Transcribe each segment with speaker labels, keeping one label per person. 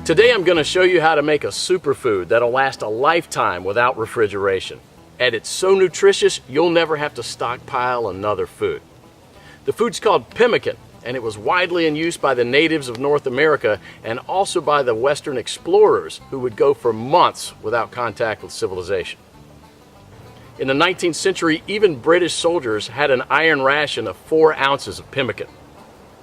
Speaker 1: Today I'm going to show you how to make a superfood that'll last a lifetime without refrigeration. And it's so nutritious you'll never have to stockpile another food. The food's called pemmican, and it was widely in use by the natives of North America and also by the Western explorers who would go for months without contact with civilization. In the 19th century, even British soldiers had an iron ration of 4 ounces of pemmican.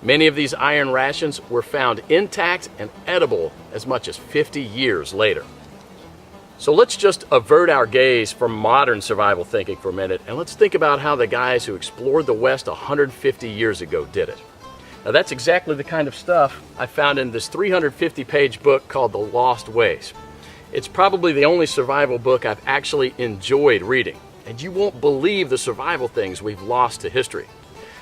Speaker 1: Many of these iron rations were found intact and edible as much as 50 years later. So let's just avert our gaze from modern survival thinking for a minute, and let's think about how the guys who explored the West 150 years ago did it. Now that's exactly the kind of stuff I found in this 350-page book called The Lost Ways. It's probably the only survival book I've actually enjoyed reading, and you won't believe the survival things we've lost to history.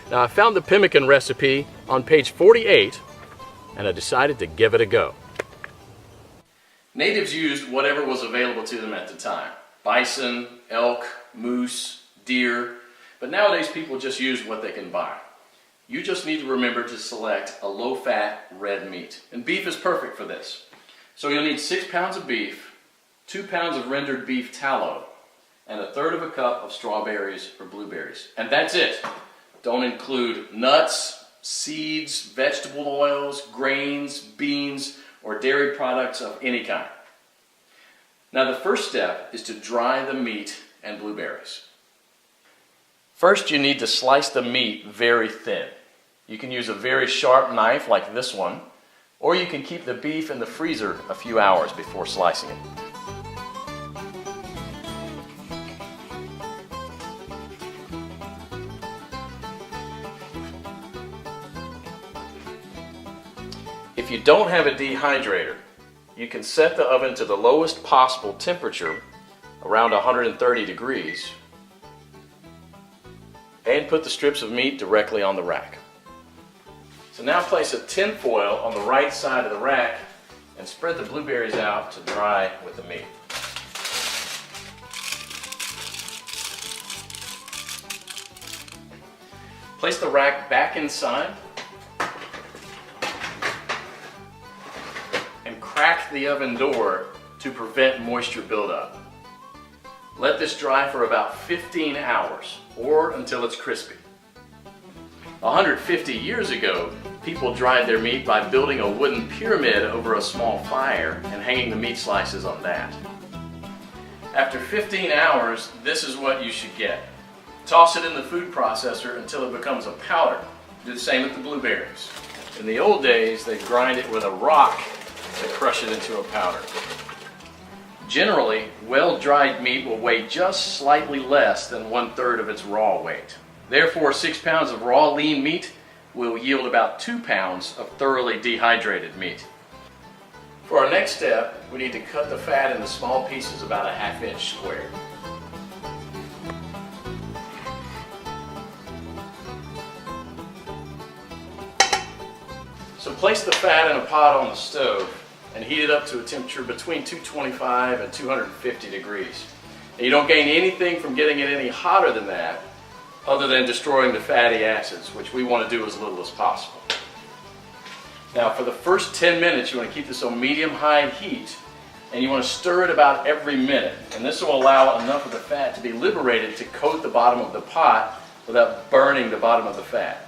Speaker 1: Now I found the pemmican recipe on page 48, and I decided to give it a go. Natives used whatever was available to them at the time. Bison, elk, moose, deer, but nowadays people just use what they can buy. You just need to remember to select a low-fat red meat, and beef is perfect for this. So you'll need 6 pounds of beef, 2 pounds of rendered beef tallow, and 1/3 cup of strawberries or blueberries. And that's it. Don't include nuts, seeds, vegetable oils, grains, beans, or dairy products of any kind. Now the first step is to dry the meat and blueberries. First you need to slice the meat very thin. You can use a very sharp knife like this one, or you can keep the beef in the freezer a few hours before slicing it. If you don't have a dehydrator, you can set the oven to the lowest possible temperature, around 130 degrees, and put the strips of meat directly on the rack. So now place a tin foil on the right side of the rack and spread the blueberries out to dry with the meat. Place the rack back inside and crack the oven door to prevent moisture buildup. Let this dry for about 15 hours or until it's crispy. 150 years ago, people dried their meat by building a wooden pyramid over a small fire and hanging the meat slices on that. After 15 hours, this is what you should get. Toss it in the food processor until it becomes a powder. Do the same with the blueberries. In the old days, they grind it with a rock to crush it into a powder. Generally, well-dried meat will weigh just slightly less than 1/3 of its raw weight. Therefore, 6 pounds of raw lean meat will yield about 2 pounds of thoroughly dehydrated meat. For our next step, we need to cut the fat into small pieces about a 1/2 inch square. So place the fat in a pot on the stove and heat it up to a temperature between 225 and 250 degrees. And you don't gain anything from getting it any hotter than that, other than destroying the fatty acids, which we want to do as little as possible. Now for the first 10 minutes you want to keep this on medium-high heat, and you want to stir it about every minute, and this will allow enough of the fat to be liberated to coat the bottom of the pot without burning the bottom of the fat.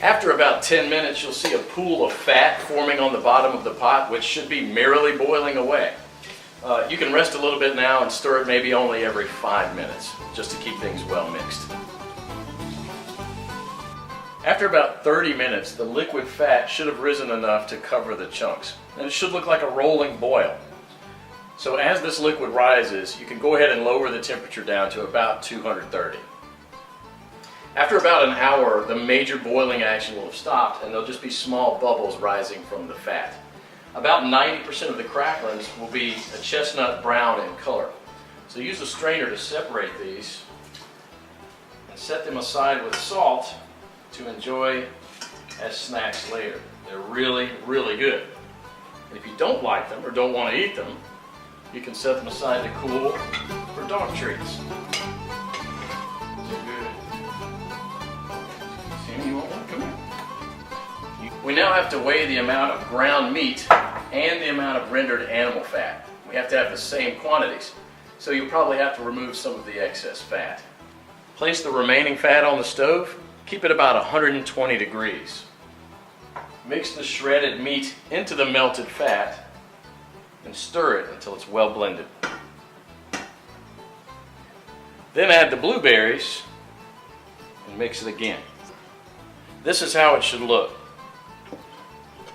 Speaker 1: After about 10 minutes you'll see a pool of fat forming on the bottom of the pot, which should be merrily boiling away. You can rest a little bit now and stir it maybe only every 5 minutes, just to keep things well mixed. After about 30 minutes, the liquid fat should have risen enough to cover the chunks, and it should look like a rolling boil. So as this liquid rises, you can go ahead and lower the temperature down to about 230. After about an hour, the major boiling action will have stopped, and there'll just be small bubbles rising from the fat. About 90% of the cracklings will be a chestnut brown in color. So use a strainer to separate these and set them aside with salt to enjoy as snacks later. They're really, really good. And if you don't like them or don't want to eat them, you can set them aside to cool for dog treats. They're good. Sammy, you want one? Come here. We now have to weigh the amount of ground meat and the amount of rendered animal fat. We have to have the same quantities, so you'll probably have to remove some of the excess fat. Place the remaining fat on the stove. Keep it about 120 degrees. Mix the shredded meat into the melted fat and stir it until it's well blended. Then add the blueberries and mix it again. This is how it should look.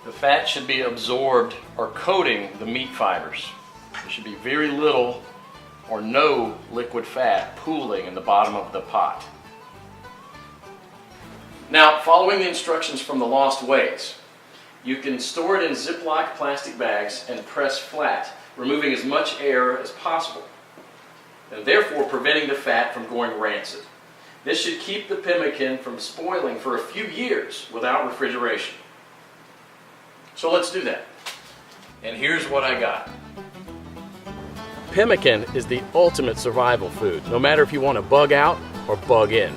Speaker 1: The fat should be absorbed or coating the meat fibers. There should be very little or no liquid fat pooling in the bottom of the pot. Now, following the instructions from the Lost Ways, you can store it in Ziploc plastic bags and press flat, removing as much air as possible, and therefore preventing the fat from going rancid. This should keep the pemmican from spoiling for a few years without refrigeration. So let's do that. And here's what I got. Pemmican is the ultimate survival food, no matter if you want to bug out or bug in.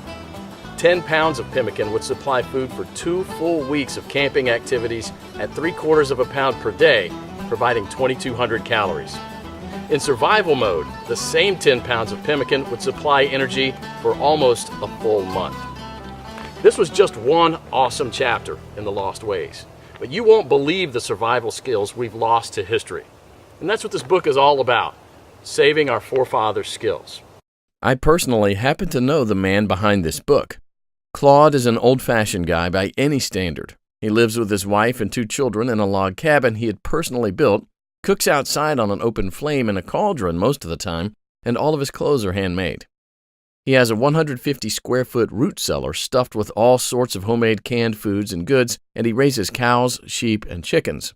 Speaker 1: 10 pounds of pemmican would supply food for 2 full weeks of camping activities at 3/4 of a pound per day, providing 2,200 calories. In survival mode, the same 10 pounds of pemmican would supply energy for almost a full month. This was just one awesome chapter in the Lost Ways, but you won't believe the survival skills we've lost to history. And that's what this book is all about, saving our forefathers' skills. I personally happen to know the man behind this book. Claude is an old-fashioned guy by any standard. He lives with his wife and 2 children in a log cabin he had personally built, cooks outside on an open flame in a cauldron most of the time, and all of his clothes are handmade. He has a 150-square-foot root cellar stuffed with all sorts of homemade canned foods and goods, and he raises cows, sheep, and chickens.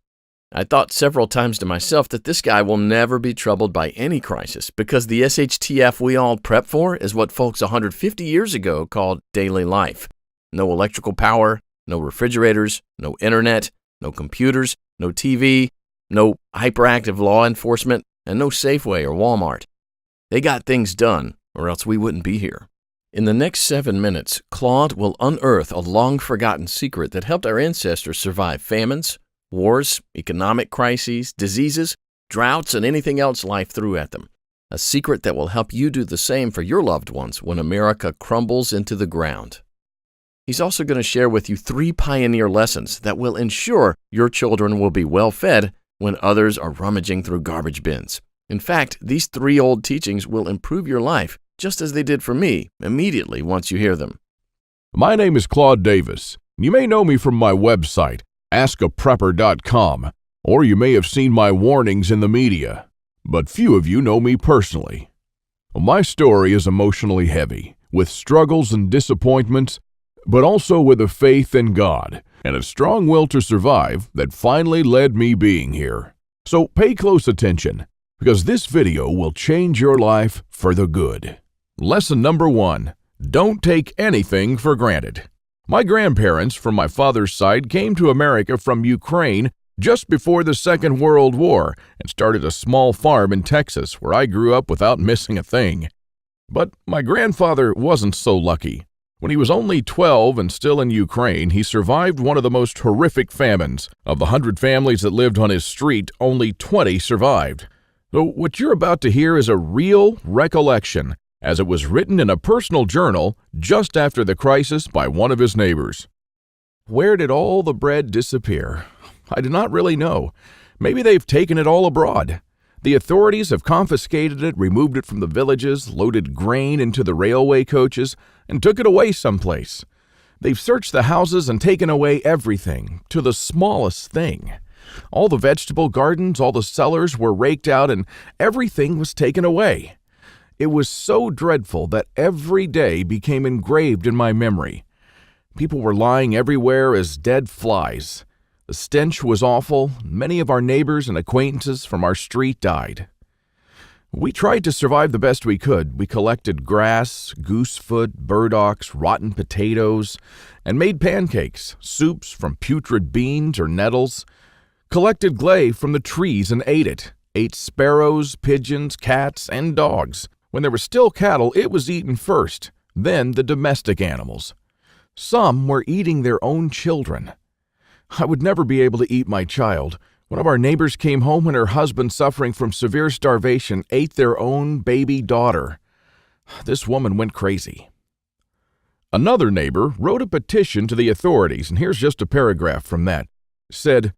Speaker 1: I thought several times to myself that this guy will never be troubled by any crisis because the SHTF we all prep for is what folks 150 years ago called daily life. No electrical power, no refrigerators, no internet, no computers, no TV, no hyperactive law enforcement, and no Safeway or Walmart. They got things done, or else we wouldn't be here. In the next 7 minutes, Claude will unearth a long-forgotten secret that helped our ancestors survive famines, wars, economic crises, diseases, droughts, and anything else life threw at them. A secret that will help you do the same for your loved ones when America crumbles into the ground. He's also going to share with you 3 pioneer lessons that will ensure your children will be well fed when others are rummaging through garbage bins. In fact, these 3 old teachings will improve your life just as they did for me immediately once you hear them.
Speaker 2: My name is Claude Davis. You may know me from my website, askaprepper.com, or you may have seen my warnings in the media, but few of you know me personally. My story is emotionally heavy, with struggles and disappointments, but also with a faith in God and a strong will to survive that finally led me being here. So pay close attention, because this video will change your life for the good. Lesson number 1, don't take anything for granted. My grandparents from my father's side came to America from Ukraine just before the Second World War and started a small farm in Texas where I grew up without missing a thing. But my grandfather wasn't so lucky. When he was only 12 and still in Ukraine, he survived one of the most horrific famines. Of the 100 families that lived on his street, only 20 survived. So what you're about to hear is a real recollection, as it was written in a personal journal just after the crisis by one of his neighbors. Where did all the bread disappear? I do not really know. Maybe they've taken it all abroad. The authorities have confiscated it, removed it from the villages, loaded grain into the railway coaches, and took it away someplace. They've searched the houses and taken away everything, to the smallest thing. All the vegetable gardens, all the cellars were raked out, and everything was taken away. It was so dreadful that every day became engraved in my memory. People were lying everywhere as dead flies. The stench was awful. Many of our neighbors and acquaintances from our street died. We tried to survive the best we could. We collected grass, goosefoot, burdocks, rotten potatoes, and made pancakes, soups from putrid beans or nettles, collected clay from the trees and ate it, ate sparrows, pigeons, cats, and dogs. When there were still cattle, it was eaten first, then the domestic animals. Some were eating their own children. I would never be able to eat my child. One of our neighbors came home when her husband, suffering from severe starvation, ate their own baby daughter. This woman went crazy. Another neighbor wrote a petition to the authorities, and here's just a paragraph from that. Said,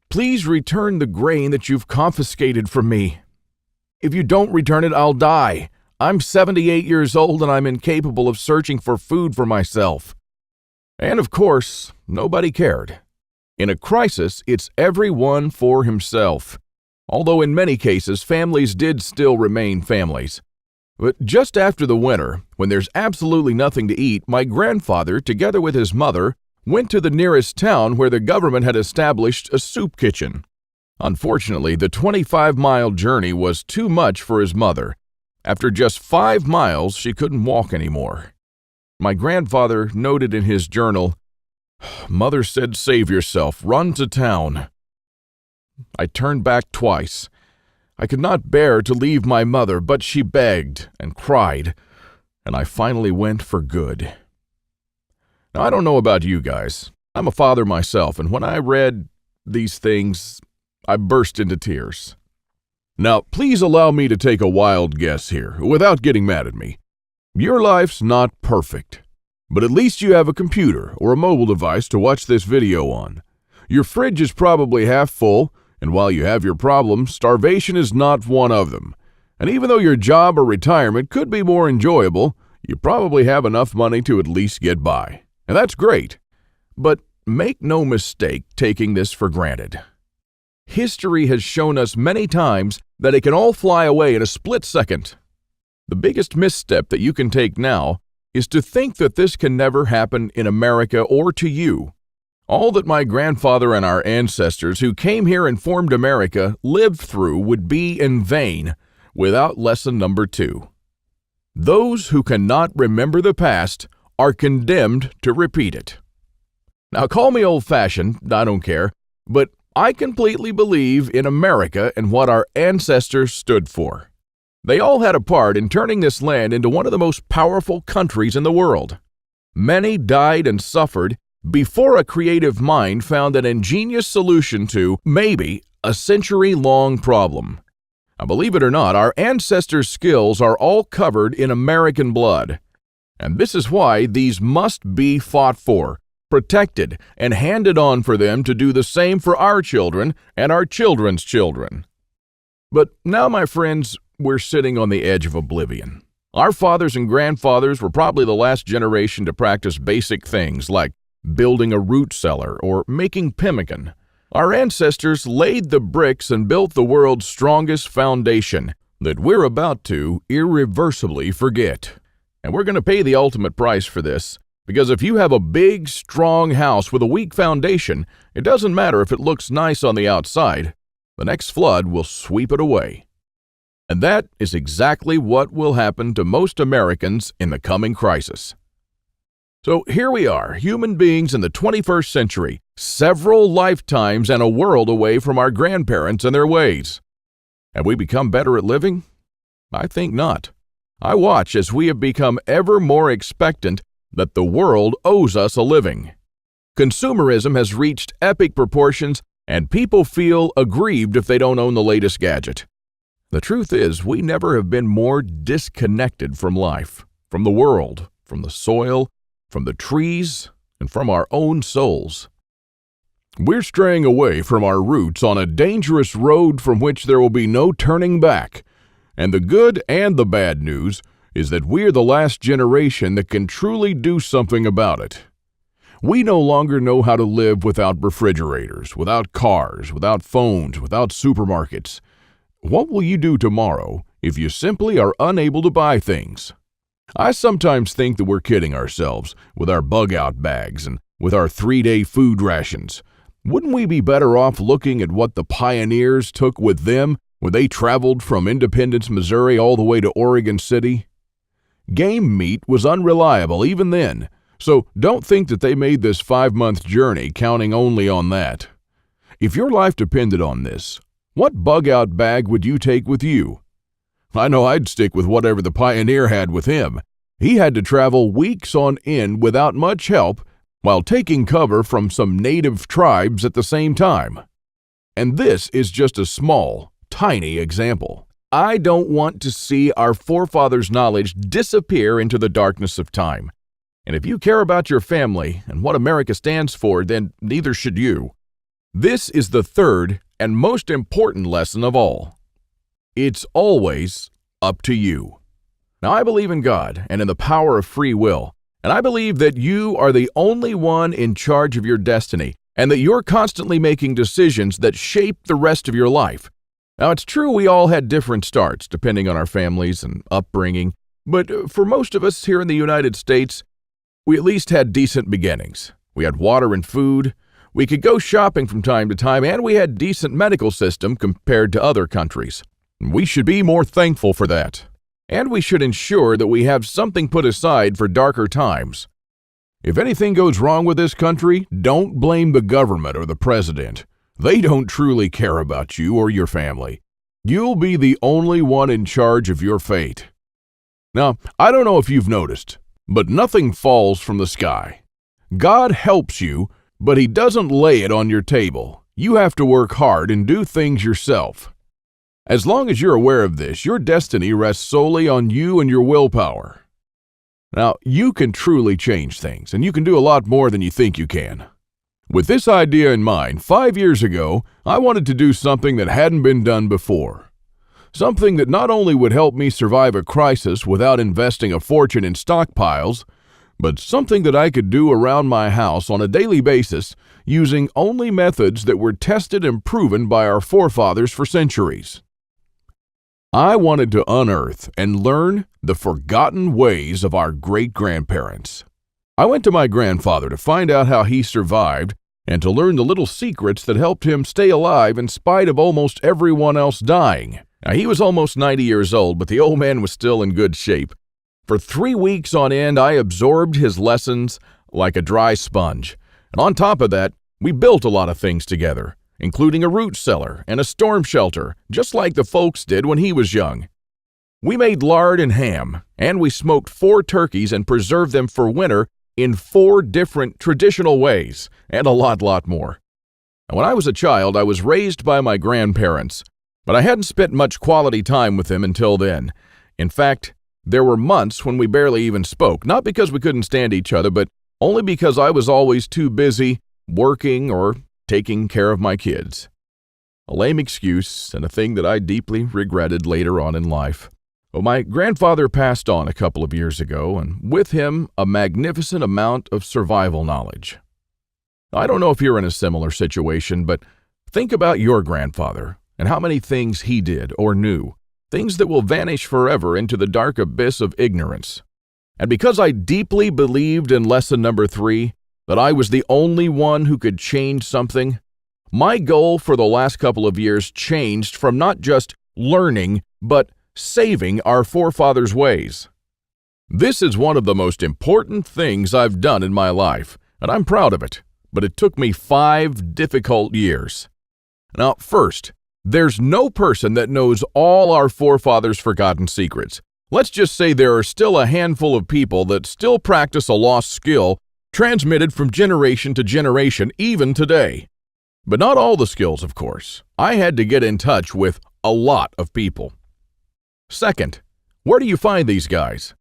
Speaker 2: "Please return the grain that you've confiscated from me. If you don't return it, I'll die. I'm 78 years old and I'm incapable of searching for food for myself." And of course, nobody cared. In a crisis, it's everyone for himself. Although in many cases, families did still remain families. But just after the winter, when there's absolutely nothing to eat, my grandfather, together with his mother, went to the nearest town where the government had established a soup kitchen. Unfortunately, the 25-mile journey was too much for his mother. After just 5 miles, she couldn't walk anymore. My grandfather noted in his journal, "Mother said, save yourself, run to town." I turned back twice. I could not bear to leave my mother, but she begged and cried, and I finally went for good. Now, I don't know about you guys. I'm a father myself, and when I read these things, I burst into tears. Now, please allow me to take a wild guess here, without getting mad at me. Your life's not perfect, but at least you have a computer or a mobile device to watch this video on. Your fridge is probably half full, and while you have your problems, starvation is not one of them. And even though your job or retirement could be more enjoyable, you probably have enough money to at least get by. And that's great. But make no mistake taking this for granted. History has shown us many times that it can all fly away in a split second. The biggest misstep that you can take now is to think that this can never happen in America or to you. All that my grandfather and our ancestors who came here and formed America lived through would be in vain without lesson number 2. Those who cannot remember the past are condemned to repeat it. Now, call me old-fashioned, I don't care, but I completely believe in America and what our ancestors stood for. They all had a part in turning this land into one of the most powerful countries in the world. Many died and suffered before a creative mind found an ingenious solution to, maybe, a century-long problem. Now, believe it or not, our ancestors' skills are all covered in American blood. And this is why these must be fought for, protected, and handed on for them to do the same for our children and our children's children. But now, my friends, we're sitting on the edge of oblivion. Our fathers and grandfathers were probably the last generation to practice basic things like building a root cellar or making pemmican. Our ancestors laid the bricks and built the world's strongest foundation that we're about to irreversibly forget. And we're going to pay the ultimate price for this, because if you have a big, strong house with a weak foundation, it doesn't matter if it looks nice on the outside. The next flood will sweep it away. And that is exactly what will happen to most Americans in the coming crisis. So here we are, human beings in the 21st century, several lifetimes and a world away from our grandparents and their ways. Have we become better at living? I think not. I watch as we have become ever more expectant that the world owes us a living. Consumerism has reached epic proportions, and people feel aggrieved if they don't own the latest gadget. The truth is, we never have been more disconnected from life, from the world, from the soil, from the trees, and from our own souls. We're straying away from our roots on a dangerous road from which there will be no turning back. And the good and the bad news is that we're the last generation that can truly do something about it. We no longer know how to live without refrigerators, without cars, without phones, without supermarkets. What will you do tomorrow if you simply are unable to buy things? I sometimes think that we're kidding ourselves with our bug-out bags and with our 3-day food rations. Wouldn't we be better off looking at what the pioneers took with them when they traveled from Independence, Missouri all the way to Oregon City? Game meat was unreliable even then, so don't think that they made this 5-month journey counting only on that. If your life depended on this, what bug-out bag would you take with you? I know I'd stick with whatever the pioneer had with him. He had to travel weeks on end without much help while taking cover from some native tribes at the same time. And this is just a small, tiny example. I don't want to see our forefathers' knowledge disappear into the darkness of time. And if you care about your family and what America stands for, then neither should you. This is the third and most important lesson of all. It's always up to you. Now, I believe in God and in the power of free will, and I believe that you are the only one in charge of your destiny, and that you're constantly making decisions that shape the rest of your life. Now, it's true we all had different starts depending on our families and upbringing, but for most of us here in the United States, we at least had decent beginnings. We had water and food, we could go shopping from time to time, and we had decent medical system compared to other countries. We should be more thankful for that. And we should ensure that we have something put aside for darker times. If anything goes wrong with this country, don't blame the government or the president. They don't truly care about you or your family. You'll be the only one in charge of your fate. Now, I don't know if you've noticed, but nothing falls from the sky. God helps you, but He doesn't lay it on your table. You have to work hard and do things yourself. As long as you're aware of this, your destiny rests solely on you and your willpower. Now, you can truly change things, and you can do a lot more than you think you can. With this idea in mind, 5 years ago, I wanted to do something that hadn't been done before. Something that not only would help me survive a crisis without investing a fortune in stockpiles, but something that I could do around my house on a daily basis using only methods that were tested and proven by our forefathers for centuries. I wanted to unearth and learn the forgotten ways of our great-grandparents. I went to my grandfather to find out how he survived and to learn the little secrets that helped him stay alive in spite of almost everyone else dying. Now, he was almost 90 years old, but the old man was still in good shape. For 3 weeks on end, I absorbed his lessons like a dry sponge. And on top of that, we built a lot of things together, including a root cellar and a storm shelter, just like the folks did when he was young. We made lard and ham, and we smoked 4 turkeys and preserved them for winter in 4 different traditional ways, and a lot more. And when I was a child, I was raised by my grandparents, but I hadn't spent much quality time with them until then. In fact, there were months when we barely even spoke, not because we couldn't stand each other, but only because I was always too busy working or taking care of my kids. A lame excuse and a thing that I deeply regretted later on in life. Well, my grandfather passed on a couple of years ago, and with him, a magnificent amount of survival knowledge. I don't know if you're in a similar situation, but think about your grandfather and how many things he did or knew, things that will vanish forever into the dark abyss of ignorance. And because I deeply believed in lesson number 3, that I was the only one who could change something, my goal for the last couple of years changed from not just learning, but saving our forefathers' ways. This is one of the most important things I've done in my life, and I'm proud of it, but it took me 5 difficult years. Now, first, there's no person that knows all our forefathers' forgotten secrets. Let's just say there are still a handful of people that still practice a lost skill transmitted from generation to generation, even today. But not all the skills, of course. I had to get in touch with a lot of people. Second, where do you find these guys?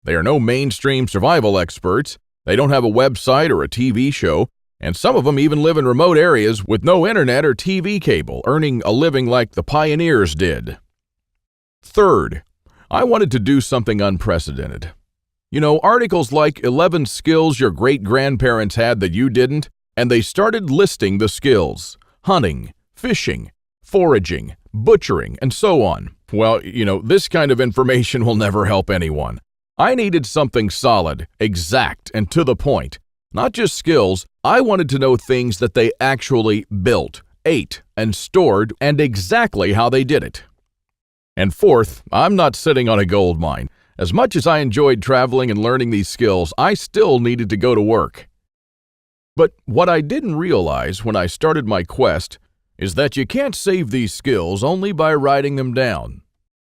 Speaker 2: They are no mainstream survival experts, they don't have a website or a TV show, and some of them even live in remote areas with no internet or TV cable, earning a living like the pioneers did. Third, I wanted to do something unprecedented. You know, articles like 11 skills your great-grandparents had that you didn't, and they started listing the skills: hunting, fishing, foraging, butchering, and so on. Well, this kind of information will never help anyone. I needed something solid, exact, and to the point. Not just skills, I wanted to know things that they actually built, ate, and stored, and exactly how they did it. And fourth, I'm not sitting on a gold mine. As much as I enjoyed traveling and learning these skills, I still needed to go to work. But what I didn't realize when I started my quest is that you can't save these skills only by writing them down.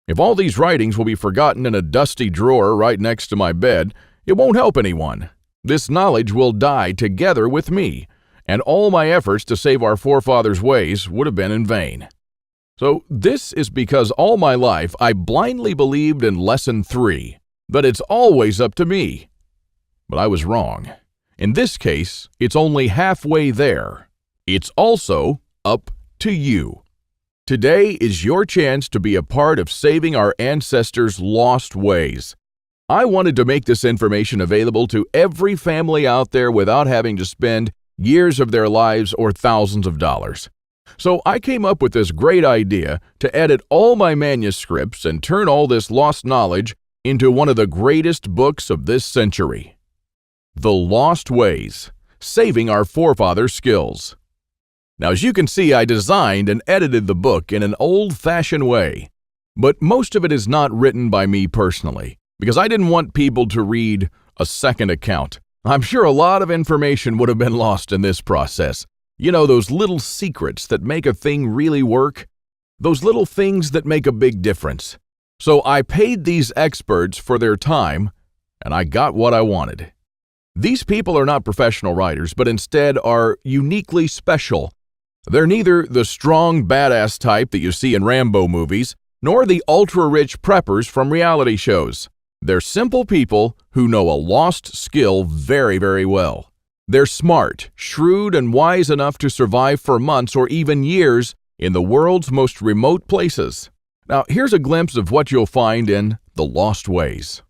Speaker 2: If all these writings will be forgotten in a dusty drawer right next to my bed, it won't help anyone. This knowledge will die together with me, and all my efforts to save our forefathers' ways would have been in vain. So this is because all my life I blindly believed in Lesson 3, that it's always up to me. But I was wrong. In this case, it's only halfway there. It's also up to you. Today is your chance to be a part of saving our ancestors' lost ways. I wanted to make this information available to every family out there without having to spend years of their lives or thousands of dollars. So I came up with this great idea to edit all my manuscripts and turn all this lost knowledge into one of the greatest books of this century. The Lost Ways, Saving Our Forefathers' Skills. Now, as you can see, I designed and edited the book in an old-fashioned way, but most of it is not written by me personally, because I didn't want people to read a second account. I'm sure a lot of information would have been lost in this process. You know, those little secrets that make a thing really work? Those little things that make a big difference. So I paid these experts for their time, and I got what I wanted. These people are not professional writers, but instead are uniquely special. They're neither the strong, badass type that you see in Rambo movies, nor the ultra-rich preppers from reality shows. They're simple people who know a lost skill very, very well. They're smart, shrewd, and wise enough to survive for months or even years in the world's most remote places. Now, here's a glimpse of what you'll find in The Lost Ways.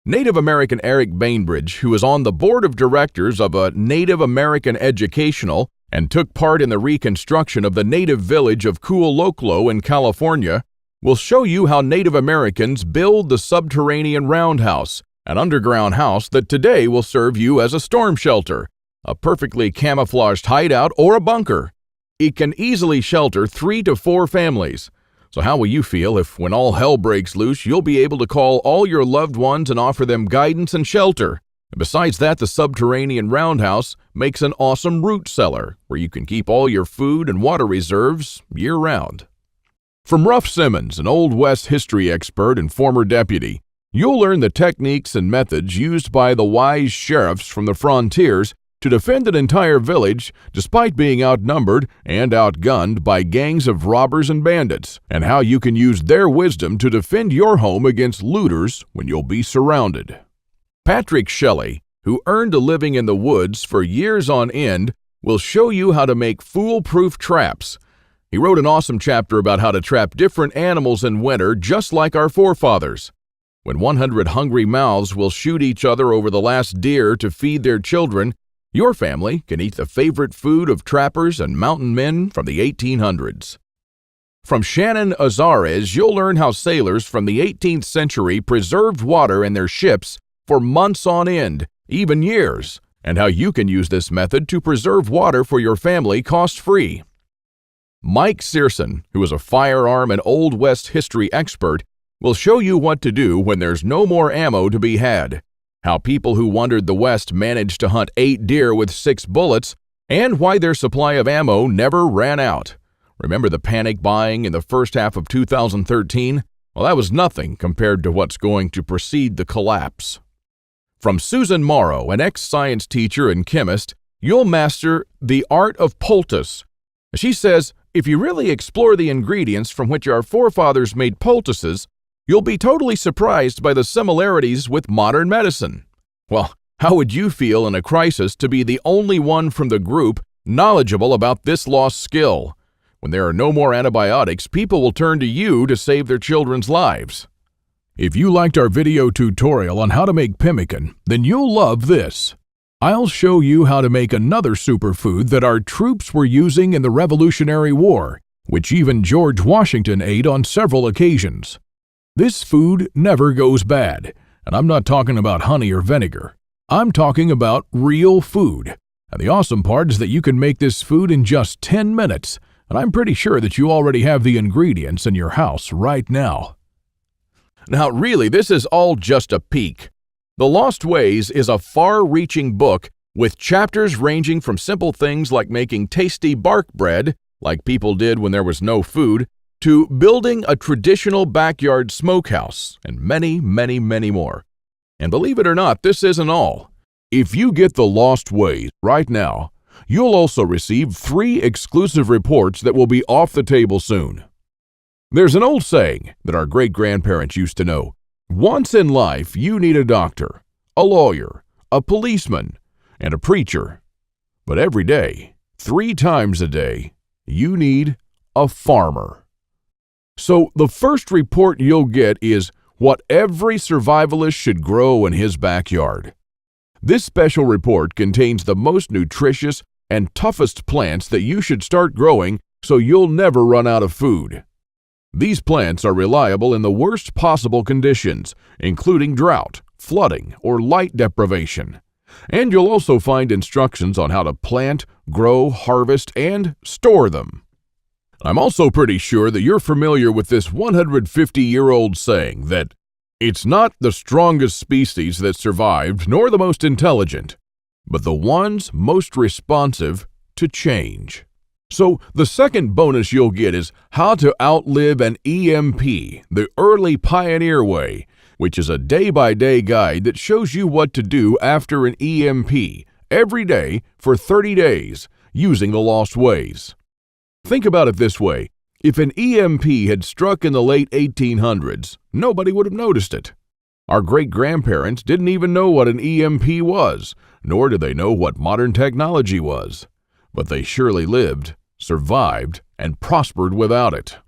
Speaker 2: Native American Eric Bainbridge, who is on the board of directors of a Native American educational and took part in the reconstruction of the native village of Kualoklo in California, will show you how Native Americans build the subterranean roundhouse, an underground house that today will serve you as a storm shelter, a perfectly camouflaged hideout, or a bunker. It can easily shelter 3 to 4 families. So how will you feel if, when all hell breaks loose, you'll be able to call all your loved ones and offer them guidance and shelter? And besides that, the subterranean roundhouse makes an awesome root cellar where you can keep all your food and water reserves year-round. From Ruff Simmons, an Old West history expert and former deputy, you'll learn the techniques and methods used by the wise sheriffs from the frontiers to defend an entire village despite being outnumbered and outgunned by gangs of robbers and bandits, and how you can use their wisdom to defend your home against looters when you'll be surrounded. Patrick Shelley, who earned a living in the woods for years on end, will show you how to make foolproof traps. He wrote an awesome chapter about how to trap different animals in winter just like our forefathers. When 100 hungry mouths will shoot each other over the last deer to feed their children, your family can eat the favorite food of trappers and mountain men from the 1800s. From Shannon Azares, you'll learn how sailors from the 18th century preserved water in their ships for months on end, even years, and how you can use this method to preserve water for your family cost-free. Mike Searson, who is a firearm and Old West history expert, will show you what to do when there's no more ammo to be had, how people who wandered the West managed to hunt 8 deer with 6 bullets, and why their supply of ammo never ran out. Remember the panic buying in the first half of 2013? Well, that was nothing compared to what's going to precede the collapse. From Susan Morrow, an ex-science teacher and chemist, you'll master the art of poultice. She says, if you really explore the ingredients from which our forefathers made poultices, you'll be totally surprised by the similarities with modern medicine. Well, how would you feel in a crisis to be the only one from the group knowledgeable about this lost skill? When there are no more antibiotics, people will turn to you to save their children's lives. If you liked our video tutorial on how to make pemmican, then you'll love this. I'll show you how to make another superfood that our troops were using in the Revolutionary War, which even George Washington ate on several occasions. This food never goes bad, and I'm not talking about honey or vinegar. I'm talking about real food. And the awesome part is that you can make this food in just 10 minutes, and I'm pretty sure that you already have the ingredients in your house right now. Now, really, this is all just a peek. The Lost Ways is a far-reaching book with chapters ranging from simple things like making tasty bark bread, like people did when there was no food, to building a traditional backyard smokehouse, and many, many, many more. And believe it or not, this isn't all. If you get The Lost Ways right now, You'll also receive 3 exclusive reports that will be off the table soon. There's an old saying that our great-grandparents used to know. Once in life, you need a doctor, a lawyer, a policeman, and a preacher. But every day, 3 times a day, you need a farmer. So the first report you'll get is what every survivalist should grow in his backyard. This special report contains the most nutritious and toughest plants that you should start growing so you'll never run out of food. These plants are reliable in the worst possible conditions, including drought, flooding, or light deprivation. And you'll also find instructions on how to plant, grow, harvest, and store them. I'm also pretty sure that you're familiar with this 150-year-old saying that it's not the strongest species that survived nor the most intelligent, but the ones most responsive to change. So the second bonus you'll get is how to outlive an EMP, the early pioneer way, which is a day-by-day guide that shows you what to do after an EMP every day for 30 days using the lost ways. Think about it this way. If an EMP had struck in the late 1800s, nobody would have noticed it. Our great-grandparents didn't even know what an EMP was, nor did they know what modern technology was. But they surely lived, survived, and prospered without it.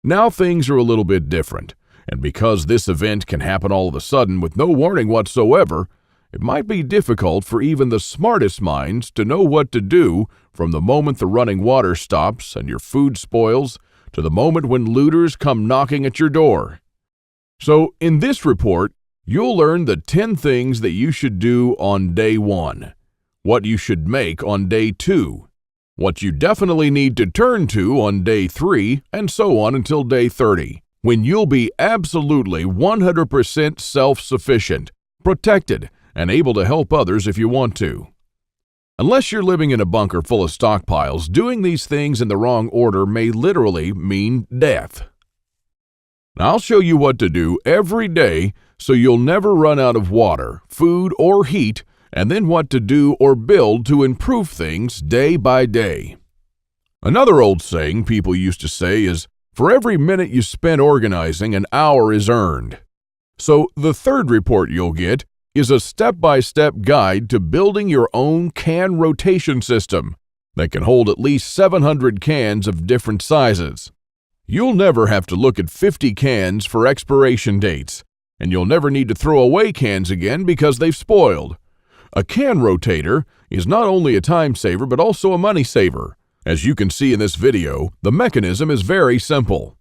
Speaker 2: Now things are a little bit different, and because this event can happen all of a sudden with no warning whatsoever, it might be difficult for even the smartest minds to know what to do from the moment the running water stops and your food spoils to the moment when looters come knocking at your door. So in this report, you'll learn the 10 things that you should do on day 1, what you should make on day 2, what you definitely need to turn to on day 3, and so on until day 30, when you'll be absolutely 100% self-sufficient, protected, and able to help others if you want to. Unless you're living in a bunker full of stockpiles, doing these things in the wrong order may literally mean death. I'll show you what to do every day so you'll never run out of water, food, or heat, and then what to do or build to improve things day by day. Another old saying people used to say is, for every minute you spend organizing, an hour is earned. So the third report you'll get is a step-by-step guide to building your own can rotation system that can hold at least 700 cans of different sizes. You'll never have to look at 50 cans for expiration dates, and you'll never need to throw away cans again because they've spoiled. A can rotator is not only a time saver but also a money saver. As you can see in this video, the mechanism is very simple.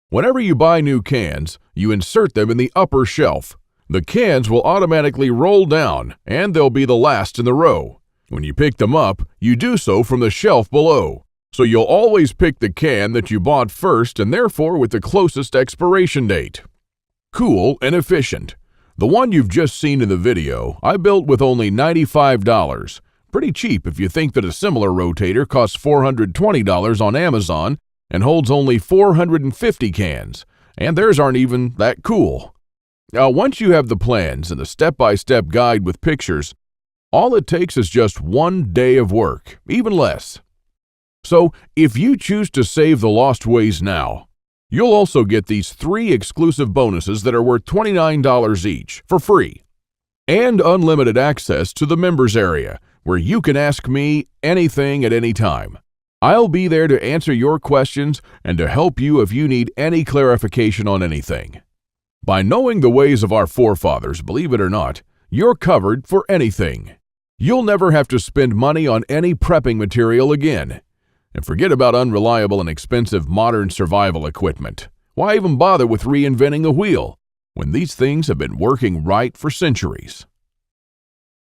Speaker 2: Whenever you buy new cans, you insert them in the upper shelf. The cans will automatically roll down, and they'll be the last in the row. When you pick them up, you do so from the shelf below. So you'll always pick the can that you bought first and therefore with the closest expiration date. Cool and efficient. The one you've just seen in the video, I built with only $95. Pretty cheap if you think that a similar rotator costs $420 on Amazon and holds only 450 cans, and theirs aren't even that cool. Now, once you have the plans and the step-by-step guide with pictures, all it takes is just 1 day of work, even less. So, if you choose to save the lost ways now, you'll also get these 3 exclusive bonuses that are worth $29 each for free, and unlimited access to the members area, where you can ask me anything at any time. I'll be there to answer your questions and to help you if you need any clarification on anything. By knowing the ways of our forefathers, believe it or not, you're covered for anything. You'll never have to spend money on any prepping material again. And forget about unreliable and expensive modern survival equipment. Why even bother with reinventing the wheel when these things have been working right for centuries?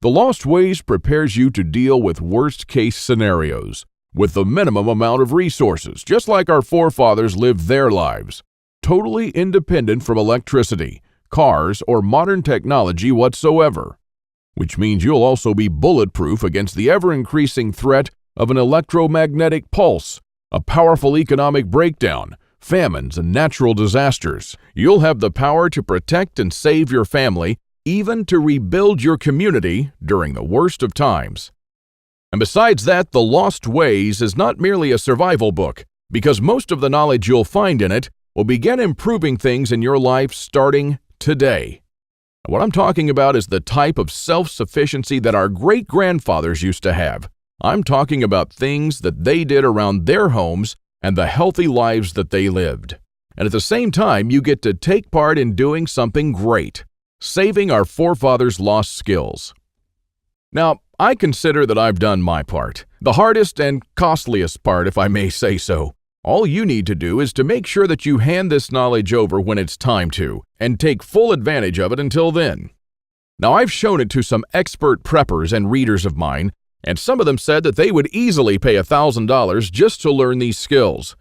Speaker 2: The Lost Ways prepares you to deal with worst-case scenarios with the minimum amount of resources, just like our forefathers lived their lives, totally independent from electricity, cars, or modern technology whatsoever. Which means you'll also be bulletproof against the ever-increasing threat of an electromagnetic pulse, a powerful economic breakdown, famines, and natural disasters. You'll have the power to protect and save your family, even to rebuild your community during the worst of times. And besides that, The Lost Ways is not merely a survival book, because most of the knowledge you'll find in it will begin improving things in your life starting today. What I'm talking about is the type of self-sufficiency that our great-grandfathers used to have. I'm talking about things that they did around their homes and the healthy lives that they lived. And at the same time, you get to take part in doing something great, saving our forefathers' lost skills. Now, I consider that I've done my part, the hardest and costliest part, if I may say so. All you need to do is to make sure that you hand this knowledge over when it's time to, and take full advantage of it until then. Now, I've shown it to some expert preppers and readers of mine, and some of them said that they would easily pay $1,000 just to learn these skills.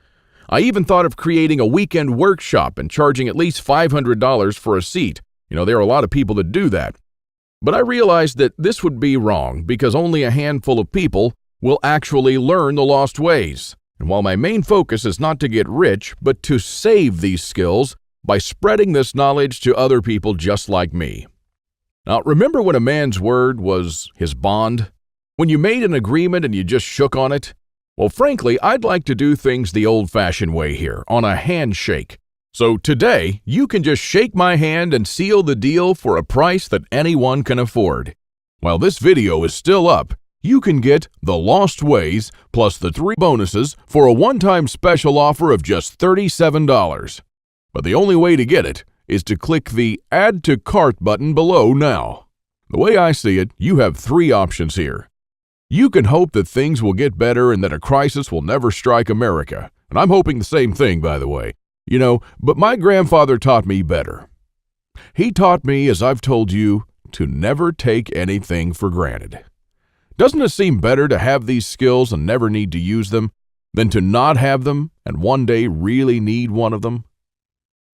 Speaker 2: I even thought of creating a weekend workshop and charging at least $500 for a seat. There are a lot of people that do that. But I realized that this would be wrong because only a handful of people will actually learn the lost ways. And while my main focus is not to get rich, but to save these skills by spreading this knowledge to other people just like me. Now, remember when a man's word was his bond? When you made an agreement and you just shook on it? Well, frankly, I'd like to do things the old-fashioned way here, on a handshake. So today, you can just shake my hand and seal the deal for a price that anyone can afford. While this video is still up, you can get The Lost Ways plus the 3 bonuses for a one-time special offer of just $37. But the only way to get it is to click the Add to Cart button below now. The way I see it, you have 3 options here. You can hope that things will get better and that a crisis will never strike America. And I'm hoping the same thing, by the way. But my grandfather taught me better. He taught me, as I've told you, to never take anything for granted. Doesn't it seem better to have these skills and never need to use them than to not have them and one day really need one of them?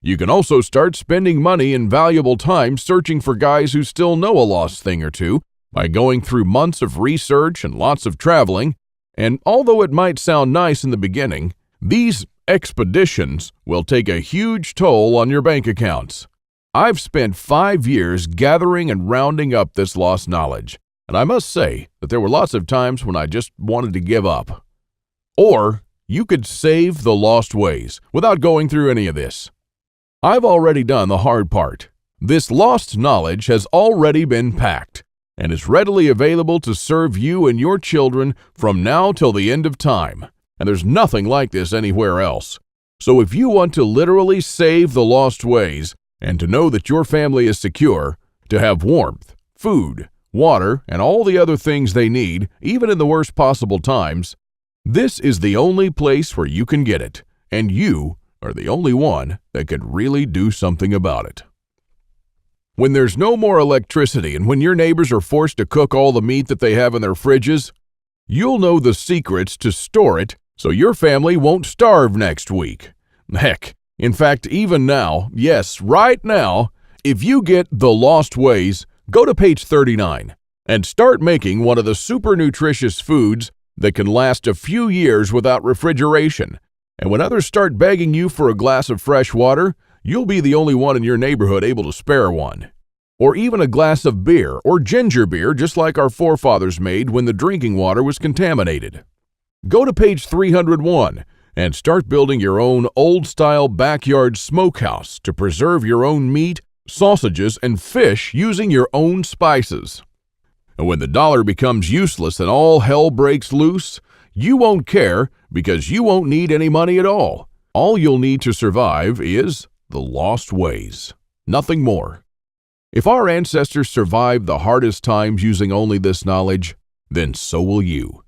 Speaker 2: You can also start spending money and valuable time searching for guys who still know a lost thing or two by going through months of research and lots of traveling. And although it might sound nice in the beginning, these expeditions will take a huge toll on your bank accounts. I've spent 5 years gathering and rounding up this lost knowledge, and I must say that there were lots of times when I just wanted to give up. Or you could save the lost ways without going through any of this. I've already done the hard part. This lost knowledge has already been packed and is readily available to serve you and your children from now till the end of time. And there's nothing like this anywhere else. So if you want to literally save the lost ways and to know that your family is secure, to have warmth, food, water, and all the other things they need, even in the worst possible times, this is the only place where you can get it, and you are the only one that can really do something about it. When there's no more electricity and when your neighbors are forced to cook all the meat that they have in their fridges, you'll know the secrets to store it so your family won't starve next week. Heck, in fact, even now, yes, right now, if you get The Lost Ways, go to page 39 and start making one of the super nutritious foods that can last a few years without refrigeration. And when others start begging you for a glass of fresh water, you'll be the only one in your neighborhood able to spare one. Or even a glass of beer or ginger beer, just like our forefathers made when the drinking water was contaminated. Go to page 301 and start building your own old-style backyard smokehouse to preserve your own meat, sausages, and fish using your own spices. And when the dollar becomes useless and all hell breaks loose, you won't care because you won't need any money at all. All you'll need to survive is the lost ways. Nothing more. If our ancestors survived the hardest times using only this knowledge, then so will you.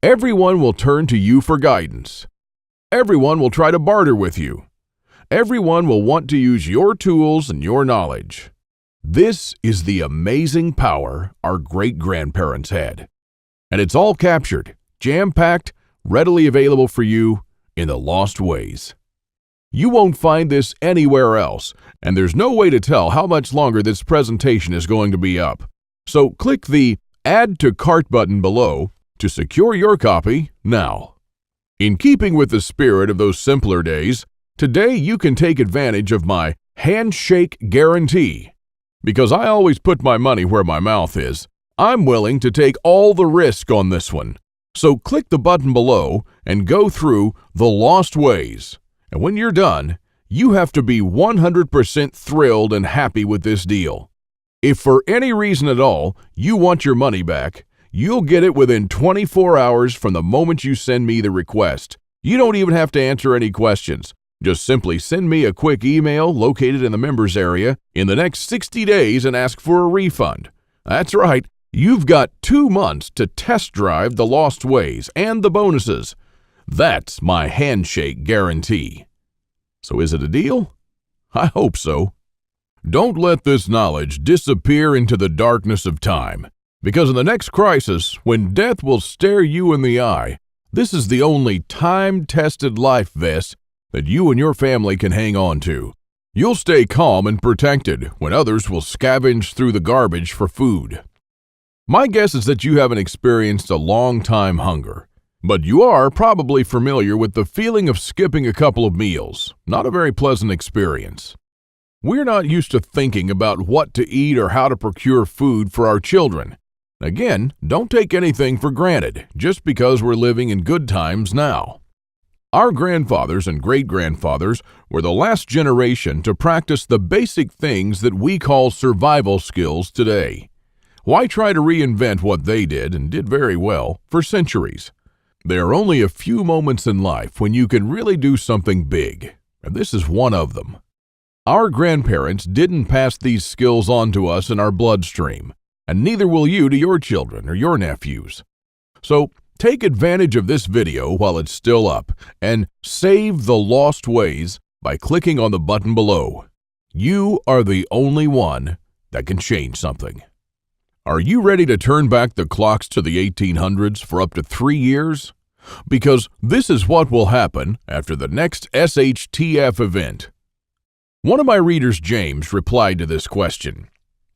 Speaker 2: Everyone will turn to you for guidance. Everyone will try to barter with you. Everyone will want to use your tools and your knowledge. This is the amazing power our great-grandparents had. And it's all captured, jam-packed, readily available for you in The Lost Ways. You won't find this anywhere else, and there's no way to tell how much longer this presentation is going to be up. So click the Add to Cart button below to secure your copy now. In keeping with the spirit of those simpler days, today you can take advantage of my handshake guarantee. Because I always put my money where my mouth is, I'm willing to take all the risk on this one. So click the button below and go through The Lost Ways. And when you're done, you have to be 100% thrilled and happy with this deal. If for any reason at all you want your money back, you'll get it within 24 hours from the moment you send me the request. You don't even have to answer any questions. Just simply send me a quick email located in the members area in the next 60 days and ask for a refund. That's right, you've got 2 months to test drive The Lost Ways and the bonuses. That's my handshake guarantee. So is it a deal? I hope so. Don't let this knowledge disappear into the darkness of time, because in the next crisis, when death will stare you in the eye, this is the only time-tested life vest that you and your family can hang on to. You'll stay calm and protected when others will scavenge through the garbage for food. My guess is that you haven't experienced a long-time hunger, but you are probably familiar with the feeling of skipping a couple of meals. Not a very pleasant experience. We're not used to thinking about what to eat or how to procure food for our children. Again, don't take anything for granted just because we're living in good times now. Our grandfathers and great-grandfathers were the last generation to practice the basic things that we call survival skills today. Why try to reinvent what they did, and did very well, for centuries? There are only a few moments in life when you can really do something big, and this is one of them. Our grandparents didn't pass these skills on to us in our bloodstream, and neither will you to your children or your nephews. So take advantage of this video while it's still up, and save The Lost Ways by clicking on the button below. You are the only one that can change something. Are you ready to turn back the clocks to the 1800s for up to 3 years? Because this is what will happen after the next SHTF event. One of my readers, James, replied to this question.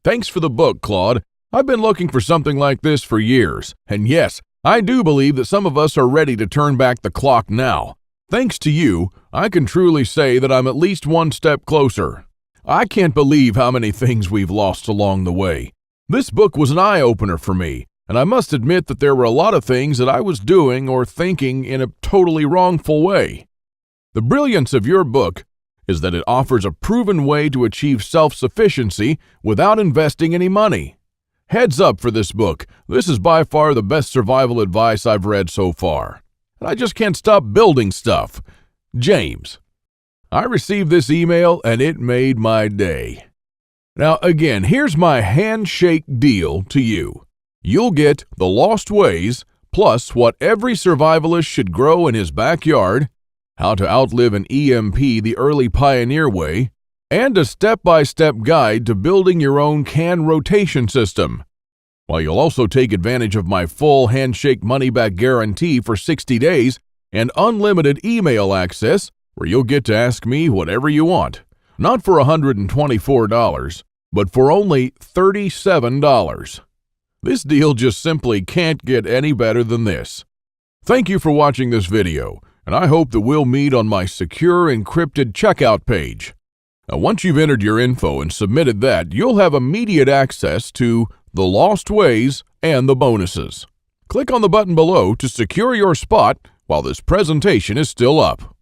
Speaker 2: Thanks for the book, Claude. I've been looking for something like this for years. And yes, I do believe that some of us are ready to turn back the clock now. Thanks to you, I can truly say that I'm at least one step closer. I can't believe how many things we've lost along the way. This book was an eye-opener for me, and I must admit that there were a lot of things that I was doing or thinking in a totally wrongful way. The brilliance of your book is that it offers a proven way to achieve self-sufficiency without investing any money. Heads up for this book. This is by far the best survival advice I've read so far. And I just can't stop building stuff. James. I received this email and it made my day. Now again, here's my handshake deal to you. You'll get The Lost Ways, plus what every survivalist should grow in his backyard, how to outlive an EMP the early pioneer way, and a step-by-step guide to building your own can rotation system. While you'll also take advantage of my full handshake money-back guarantee for 60 days and unlimited email access, where you'll get to ask me whatever you want. Not for $124, but for only $37. This deal just simply can't get any better than this. Thank you for watching this video, and I hope that we'll meet on my secure encrypted checkout page. Now, once you've entered your info and submitted that, you'll have immediate access to The Lost Ways and the bonuses. Click on the button below to secure your spot while this presentation is still up.